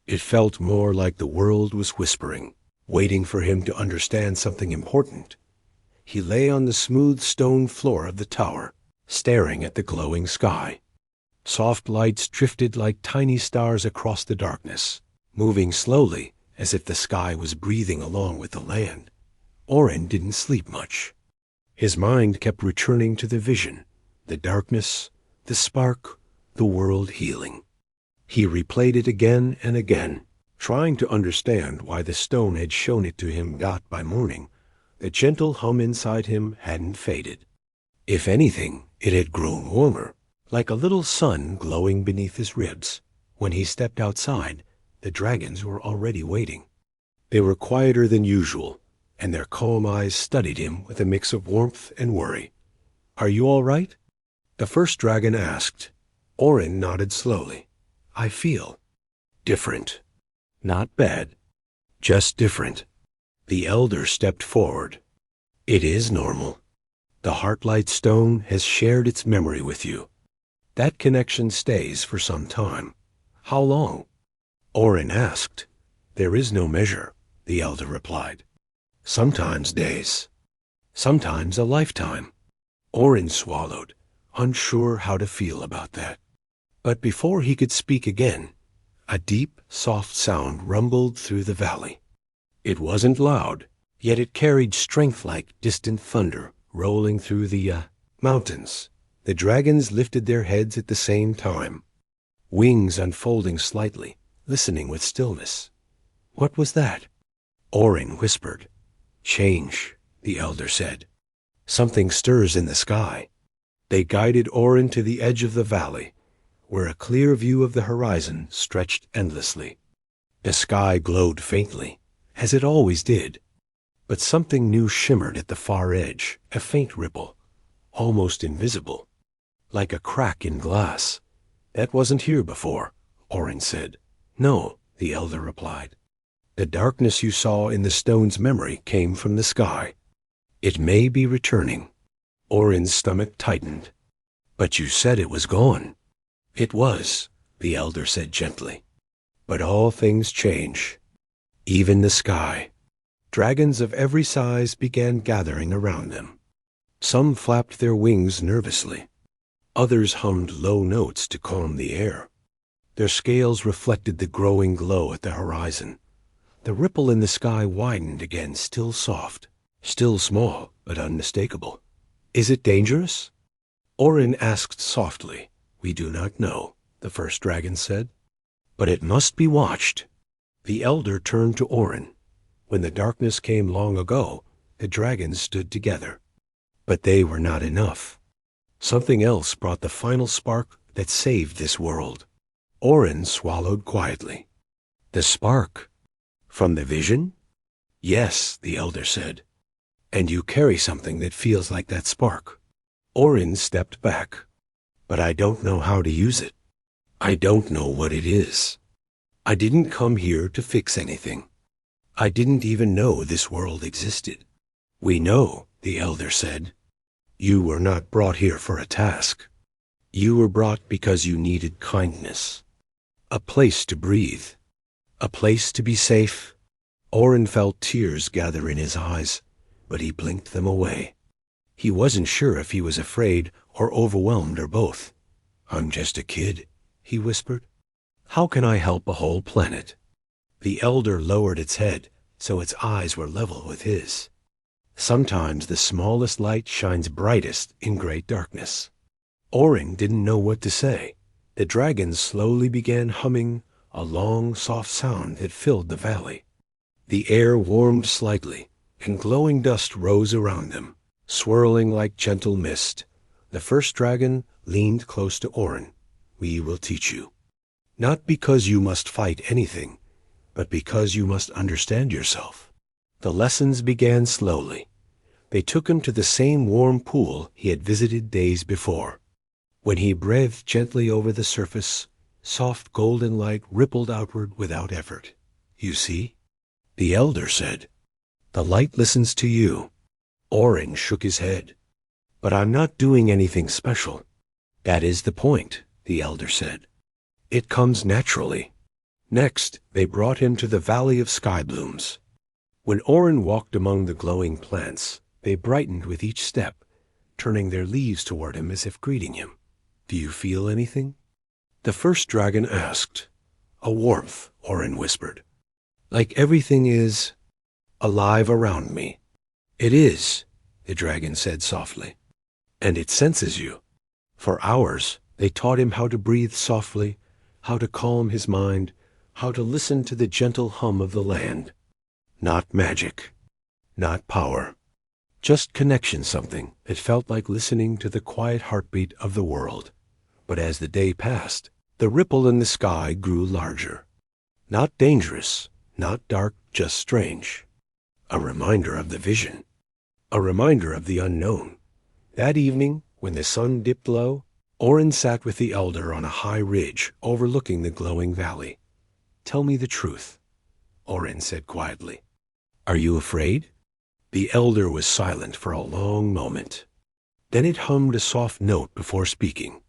[SPEAKER 1] It felt more like the world was whispering, waiting for him to understand something important. He lay on the smooth stone floor of the tower, staring at the glowing sky. Soft lights drifted like tiny stars across the darkness, moving slowly as if the sky was breathing along with the land. Orin didn't sleep much. His mind kept returning to the vision, the darkness, the spark, the world healing. He replayed it again and again, trying to understand why the stone had shown it to him. By morning, the gentle hum inside him hadn't faded. If anything, it had grown warmer, like a little sun glowing beneath his ribs. When he stepped outside, the dragons were already waiting. They were quieter than usual, and their calm eyes studied him with a mix of warmth and worry. "Are you all right?" the first dragon asked. Orin nodded slowly. "I feel different. Not bad, just different." The elder stepped forward. "It is normal. The Heartlight Stone has shared its memory with you. That connection stays for some time." "How long?" Orin asked. "There is no measure," the elder replied. "Sometimes days, sometimes a lifetime." Orin swallowed, unsure how to feel about that. But before he could speak again, a deep, soft sound rumbled through the valley. It wasn't loud, yet it carried strength like distant thunder rolling through the mountains. The dragons lifted their heads at the same time, wings unfolding slightly, listening with stillness. "What was that?" Orin whispered. "Change," the elder said. "Something stirs in the sky." They guided Orin to the edge of the valley, where a clear view of the horizon stretched endlessly. The sky glowed faintly, as it always did. But something new shimmered at the far edge, a faint ripple, almost invisible, like a crack in glass. That wasn't here before, Orin said. No, the elder replied. The darkness you saw in the stone's memory came from the sky. It may be returning. Orin's stomach tightened. But you said it was gone. It was, the elder said gently. But all things change. Even the sky. Dragons of every size began gathering around them. Some flapped their wings nervously. Others hummed low notes to calm the air. Their scales reflected the growing glow at the horizon. The ripple in the sky widened again, still soft, still small, but unmistakable. Is it dangerous? Orin asked softly. We do not know, the first dragon said. But it must be watched. The elder turned to Orin. When the darkness came long ago, the dragons stood together. But they were not enough. Something else brought the final spark that saved this world. Orin swallowed quietly. The spark. From the vision? Yes, the elder said. And you carry something that feels like that spark. Orin stepped back. But I don't know how to use it. I don't know what it is. I didn't come here to fix anything. I didn't even know this world existed. We know, the elder said. You were not brought here for a task. You were brought because you needed kindness. A place to breathe. A place to be safe. Orin felt tears gather in his eyes, but he blinked them away. He wasn't sure if he was afraid or overwhelmed or both. I'm just a kid, he whispered. How can I help a whole planet? The elder lowered its head so its eyes were level with his. Sometimes the smallest light shines brightest in great darkness. Orin didn't know what to say. The dragons slowly began humming, a long, soft sound that filled the valley. The air warmed slightly, and glowing dust rose around them, swirling like gentle mist. The first dragon leaned close to Orin. We will teach you. Not because you must fight anything, but because you must understand yourself. The lessons began slowly. They took him to the same warm pool he had visited days before. When he breathed gently over the surface, soft golden light rippled outward without effort. You see? The elder said. The light listens to you. Orin shook his head. But I'm not doing anything special. That is the point, the elder said. It comes naturally. Next, they brought him to the Valley of Sky Blooms. When Orin walked among the glowing plants, they brightened with each step, turning their leaves toward him as if greeting him. Do you feel anything? The first dragon asked. A warmth, Orin whispered. Like everything is alive around me. It is, the dragon said softly. And it senses you. For hours, they taught him how to breathe softly, how to calm his mind, how to listen to the gentle hum of the land. Not magic, not power, just connection, something that felt like listening to the quiet heartbeat of the world. But as the day passed, the ripple in the sky grew larger. Not dangerous, not dark, just strange. A reminder of the vision, a reminder of the unknown. That evening, when the sun dipped low, Orin sat with the elder on a high ridge overlooking the glowing valley. Tell me the truth, Orin said quietly. Are you afraid? The elder was silent for a long moment. Then it hummed a soft note before speaking.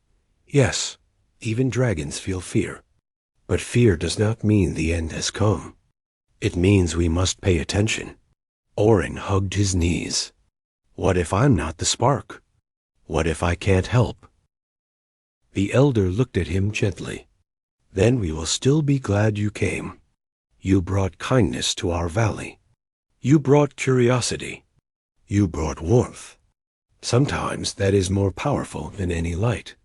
[SPEAKER 1] Yes, even dragons feel fear. But fear does not mean the end has come. It means we must pay attention. Orin hugged his knees. What if I'm not the spark? What if I can't help? The elder looked at him gently. Then we will still be glad you came. You brought kindness to our valley. You brought curiosity. You brought warmth. Sometimes that is more powerful than any light.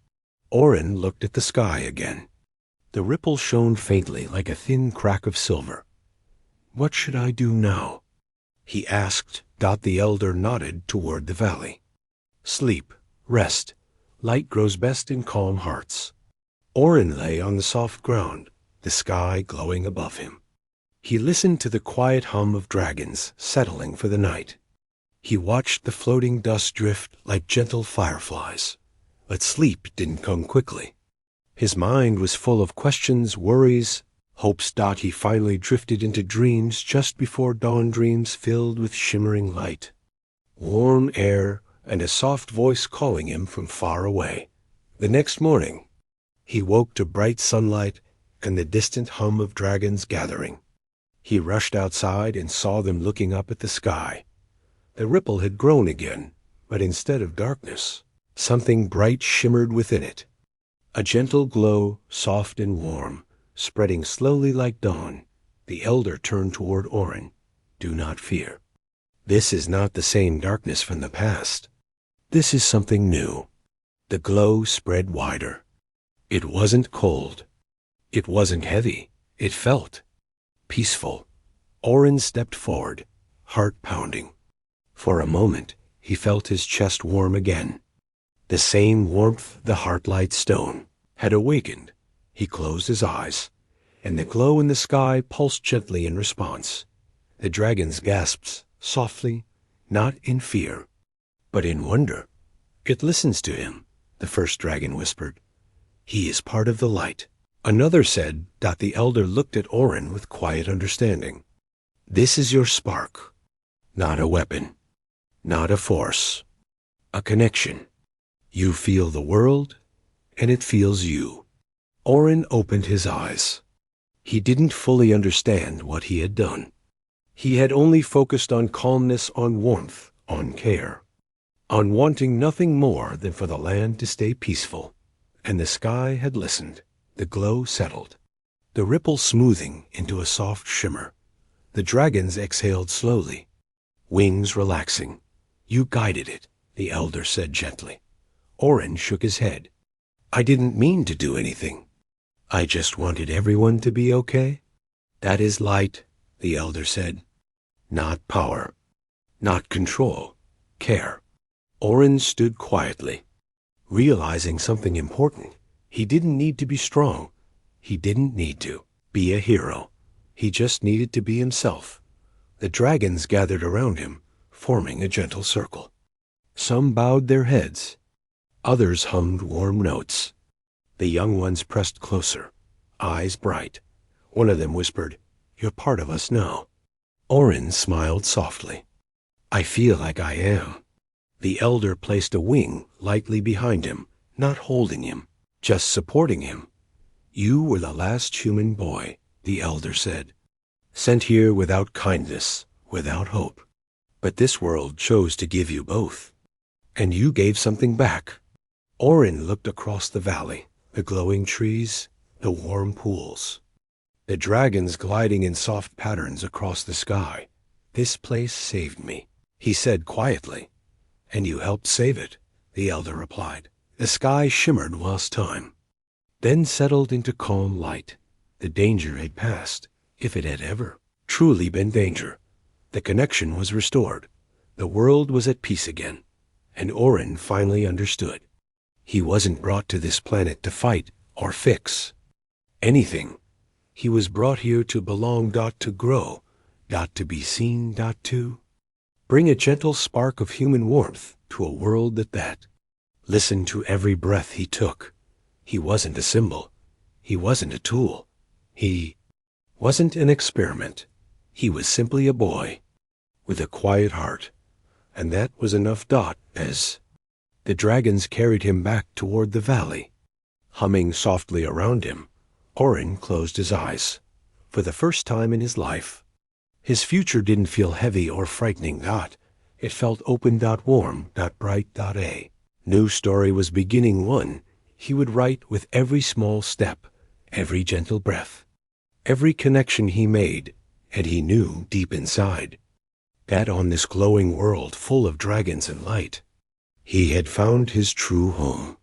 [SPEAKER 1] Orin looked at the sky again. The ripple shone faintly like a thin crack of silver. What should I do now? He asked. The elder nodded toward the valley. Sleep, rest. Light grows best in calm hearts. Orin lay on the soft ground, the sky glowing above him. He listened to the quiet hum of dragons settling for the night. He watched the floating dust drift like gentle fireflies. But sleep didn't come quickly. His mind was full of questions, worries, hopes. He finally drifted into dreams just before dawn, dreams filled with shimmering light, warm air, and a soft voice calling him from far away. The next morning, he woke to bright sunlight and the distant hum of dragons gathering. He rushed outside and saw them looking up at the sky. The ripple had grown again, but instead of darkness, something bright shimmered within it. A gentle glow, soft and warm, spreading slowly like dawn. The elder turned toward Orin. Do not fear. This is not the same darkness from the past. This is something new. The glow spread wider. It wasn't cold. It wasn't heavy. It felt peaceful. Orin stepped forward, heart pounding. For a moment, he felt his chest warm again. The same warmth the heart-light stone had awakened. He closed his eyes, and the glow in the sky pulsed gently in response. The dragons gasped softly, not in fear, but in wonder. It listens to him, the first dragon whispered. He is part of the light. Another said. The elder looked at Orin with quiet understanding. This is your spark, not a weapon, not a force, a connection. You feel the world, and it feels you. Orin opened his eyes. He didn't fully understand what he had done. He had only focused on calmness, on warmth, on care, on wanting nothing more than for the land to stay peaceful. And the sky had listened. The glow settled, the ripple smoothing into a soft shimmer. The dragons exhaled slowly, wings relaxing. You guided it, the elder said gently. Orin shook his head. I didn't mean to do anything. I just wanted everyone to be okay. That is light, the elder said. Not power, not control, care. Orin stood quietly, realizing something important. He didn't need to be strong. He didn't need to be a hero. He just needed to be himself. The dragons gathered around him, forming a gentle circle. Some bowed their heads. Others hummed warm notes. The young ones pressed closer, eyes bright. One of them whispered, You're part of us now. Orin smiled softly. I feel like I am. The elder placed a wing lightly behind him, not holding him, just supporting him. You were the last human boy, the elder said, sent here without kindness, without hope. But this world chose to give you both. And you gave something back. Orin looked across the valley, the glowing trees, the warm pools, the dragons gliding in soft patterns across the sky. This place saved me, he said quietly. And you helped save it, the elder replied. The sky shimmered whilst time, then settled into calm light. The danger had passed, if it had ever truly been danger. The connection was restored. The world was at peace again. And Orin finally understood. He wasn't brought to this planet to fight or fix anything. He was brought here to belong, to grow, to be seen, to bring a gentle spark of human warmth to a world that listened to every breath he took. He wasn't a symbol. He wasn't a tool. He wasn't an experiment. He was simply a boy with a quiet heart. And that was enough. As the dragons carried him back toward the valley, humming softly around him, Orin closed his eyes. For the first time in his life, his future didn't feel heavy or frightening. It felt open, warm, bright. A new story was beginning, one he would write with every small step, every gentle breath, every connection he made. And he knew deep inside that on this glowing world full of dragons and light, he had found his true home.